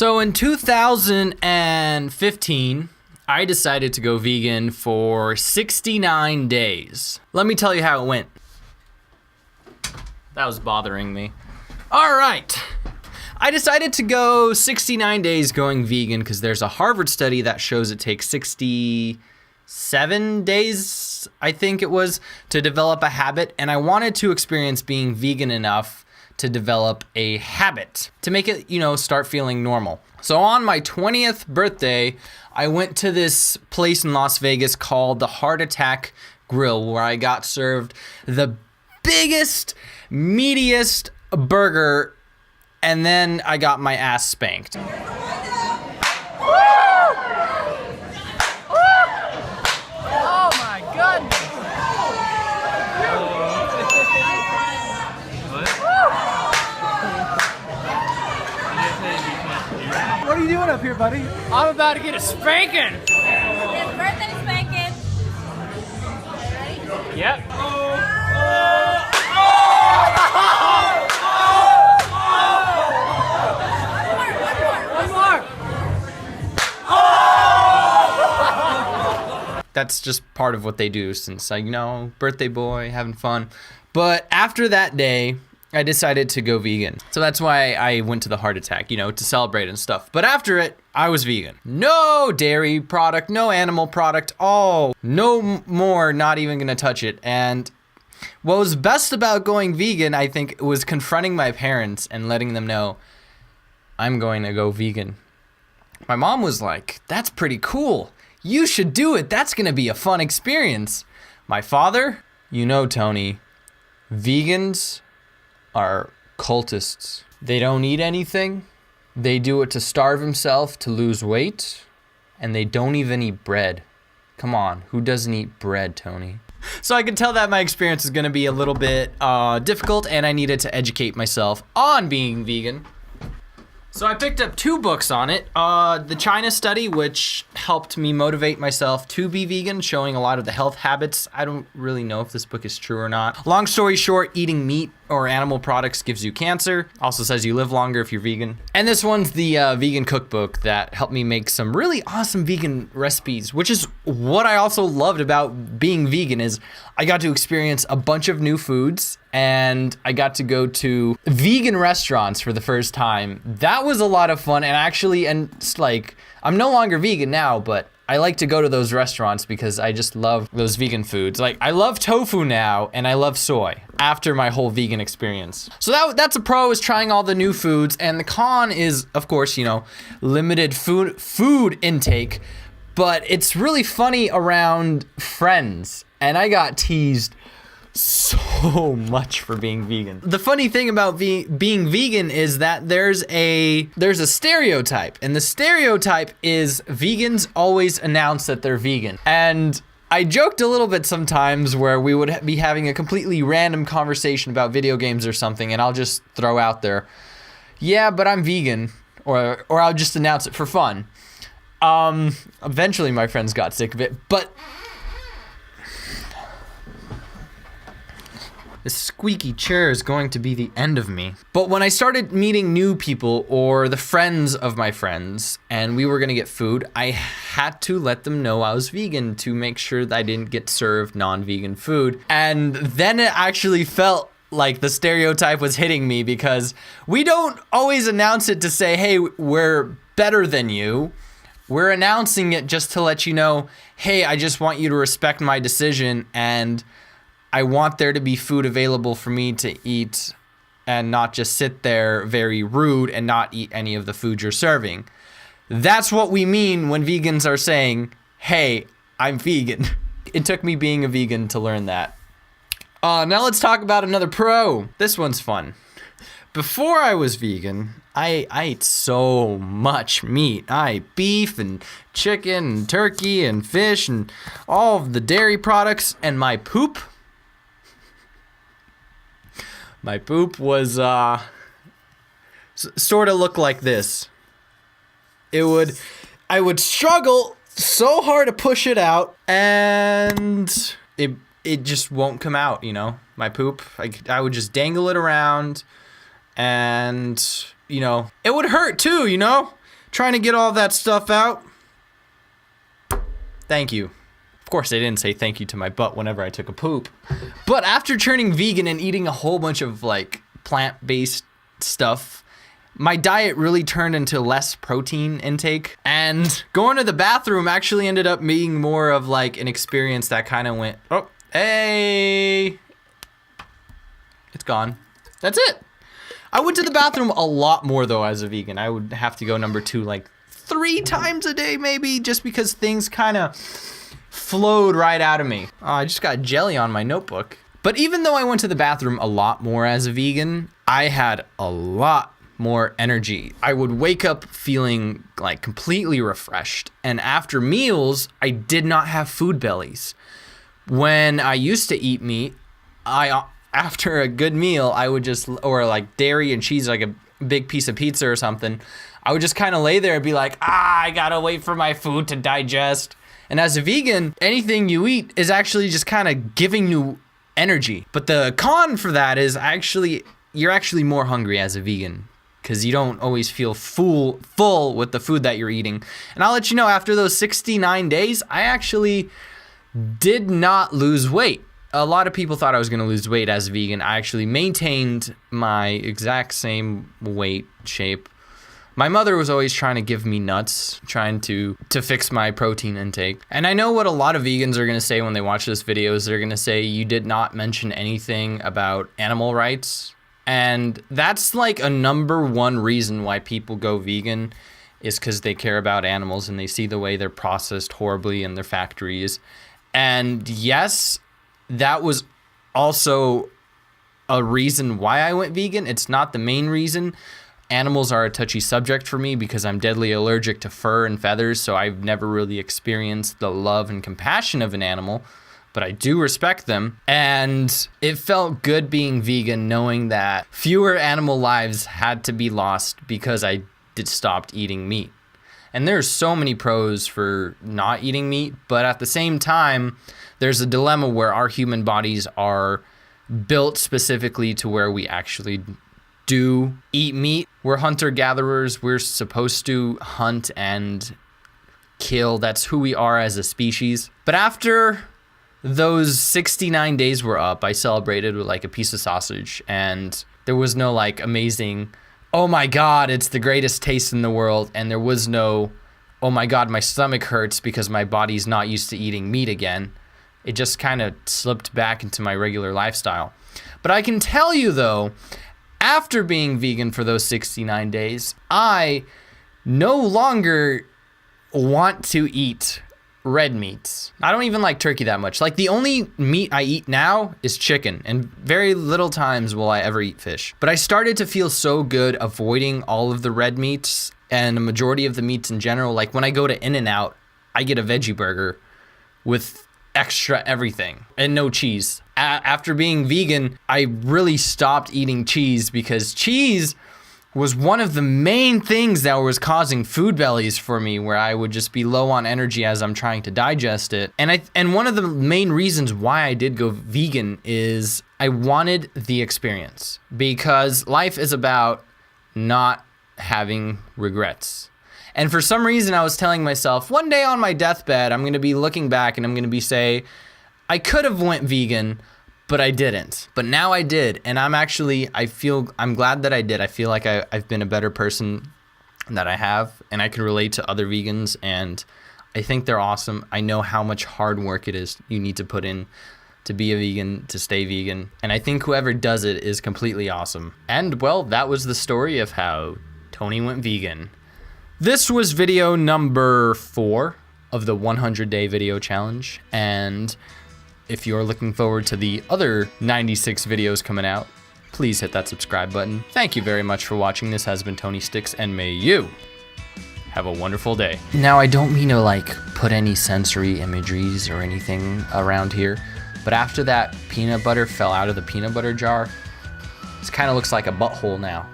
So in 2015, I decided to go vegan for 69 days. Let me tell you how it went. That was bothering me. All right. I decided to go 69 days going vegan because there's a Harvard study that shows it takes 67 days, I think it was, to develop a habit. And I wanted to experience being vegan enough to develop a habit, to make it, start feeling normal. So on my 20th birthday, I went to this place in Las Vegas called the Heart Attack Grill, where I got served the biggest, meatiest burger, and then I got my ass spanked. Oh my goodness! What are you doing up here, buddy? I'm about to get a spanking! His birthday spanking. Yep. That's just part of what they do since, birthday boy, having fun. But after that day, I decided to go vegan. So that's why I went to the Heart Attack, to celebrate and stuff. But after it, I was vegan. No dairy product, no animal product, no more, not even gonna touch it. And what was best about going vegan, I think, was confronting my parents and letting them know, I'm going to go vegan. My mom was like, that's pretty cool. You should do it. That's going to be a fun experience. My father, Tony, vegans are cultists. They don't eat anything. They do it to starve himself, to lose weight, and they don't even eat bread. Come on, who doesn't eat bread, Tony? So I could tell that my experience is going to be a little bit difficult, and I needed to educate myself on being vegan. So I picked up 2 books on it. The China study, which helped me motivate myself to be vegan, showing a lot of the health habits. I don't really know if this book is true or not. Long story short, eating meat or animal products gives you cancer. Also says you live longer if you're vegan. And this one's the vegan cookbook that helped me make some really awesome vegan recipes, which is what I also loved about being vegan is I got to experience a bunch of new foods and I got to go to vegan restaurants for the first time. That was a lot of fun and I'm no longer vegan now, but I like to go to those restaurants because I just love those vegan foods. Like I love tofu now and I love soy after my whole vegan experience. So that's a pro, is trying all the new foods, and the con is, of course, limited food intake, but it's really funny around friends, and I got teased so much for being vegan. The funny thing about being vegan is that there's a stereotype, and the stereotype is vegans always announce that they're vegan. And I joked a little bit sometimes where we would be having a completely random conversation about video games or something, and I'll just throw out there, yeah, but I'm vegan, or I'll just announce it for fun. Eventually my friends got sick of it, but this squeaky chair is going to be the end of me. But when I started meeting new people or the friends of my friends and we were gonna get food, I had to let them know I was vegan to make sure that I didn't get served non-vegan food. And then it actually felt like the stereotype was hitting me because we don't always announce it to say, hey, we're better than you. We're announcing it just to let you know, hey, I just want you to respect my decision and I want there to be food available for me to eat and not just sit there very rude and not eat any of the food you're serving. That's what we mean when vegans are saying, hey, I'm vegan. It took me being a vegan to learn that. Now let's talk about another pro. This one's fun. Before I was vegan, I ate so much meat. I ate beef and chicken and turkey and fish and all of the dairy products, and my poop was sort of look like this. I would struggle so hard to push it out, and it just won't come out, my poop. I would just dangle it around, and it would hurt too, trying to get all that stuff out. Thank you. Of course, I didn't say thank you to my butt whenever I took a poop. But after turning vegan and eating a whole bunch of like plant-based stuff, my diet really turned into less protein intake. And going to the bathroom actually ended up being more of like an experience that kind of went, oh, hey, it's gone. That's it. I went to the bathroom a lot more though as a vegan. I would have to go number 2 like 3 times a day maybe, just because things kind of flowed right out of me. Oh, I just got jelly on my notebook. But even though I went to the bathroom a lot more as a vegan, I had a lot more energy. I would wake up feeling like completely refreshed. And after meals, I did not have food bellies. When I used to eat meat, after a good meal, I would just, or like dairy and cheese, like a big piece of pizza or something, I would just kind of lay there and be like, I gotta wait for my food to digest. And as a vegan, anything you eat is actually just kind of giving you energy. But the con for that is you're actually more hungry as a vegan, because you don't always feel full with the food that you're eating. And I'll let you know, after those 69 days, I actually did not lose weight. A lot of people thought I was going to lose weight as a vegan. I actually maintained my exact same weight, shape. My mother was always trying to give me nuts, trying to fix my protein intake. And I know what a lot of vegans are going to say when they watch this video is they're going to say you did not mention anything about animal rights. And that's like a number 1 reason why people go vegan, is because they care about animals and they see the way they're processed horribly in their factories. And yes, that was also a reason why I went vegan. It's not the main reason. Animals are a touchy subject for me because I'm deadly allergic to fur and feathers, so I've never really experienced the love and compassion of an animal, but I do respect them. And it felt good being vegan, knowing that fewer animal lives had to be lost because I stopped eating meat. And there's so many pros for not eating meat, but at the same time, there's a dilemma where our human bodies are built specifically to where we actually do eat meat. We're hunter-gatherers. We're supposed to hunt and kill. That's who we are as a species. But after those 69 days were up, I celebrated with like a piece of sausage, and there was no like amazing, oh my God, it's the greatest taste in the world. And there was no, oh my God, my stomach hurts because my body's not used to eating meat again. It just kind of slipped back into my regular lifestyle. But I can tell you though, after being vegan for those 69 days, I no longer want to eat red meats. I don't even like turkey that much. Like the only meat I eat now is chicken, and very little times will I ever eat fish. But I started to feel so good avoiding all of the red meats and the majority of the meats in general. Like when I go to In-N-Out, I get a veggie burger with extra everything and no cheese. After being vegan, I really stopped eating cheese because cheese was one of the main things that was causing food bellies for me, where I would just be low on energy as I'm trying to digest it. And one of the main reasons why I did go vegan is I wanted the experience, because life is about not having regrets. And for some reason, I was telling myself, one day on my deathbed, I'm going to be looking back and I'm going to be say, I could have went vegan, but I didn't. But now I did. And I'm glad that I did. I feel like I've been a better person that I have. And I can relate to other vegans. And I think they're awesome. I know how much hard work it is you need to put in to be a vegan, to stay vegan. And I think whoever does it is completely awesome. And well, that was the story of how Tony went vegan. This was video number 4 of the 100-day video challenge, and if you're looking forward to the other 96 videos coming out, please hit that subscribe button. Thank you very much for watching. This has been Tony Sticks, and may you have a wonderful day. Now, I don't mean to like put any sensory imageries or anything around here, but after that peanut butter fell out of the peanut butter jar, this kind of looks like a butthole now.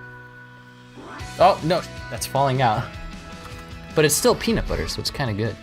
Oh, no, that's falling out. But it's still peanut butter, so it's kind of good.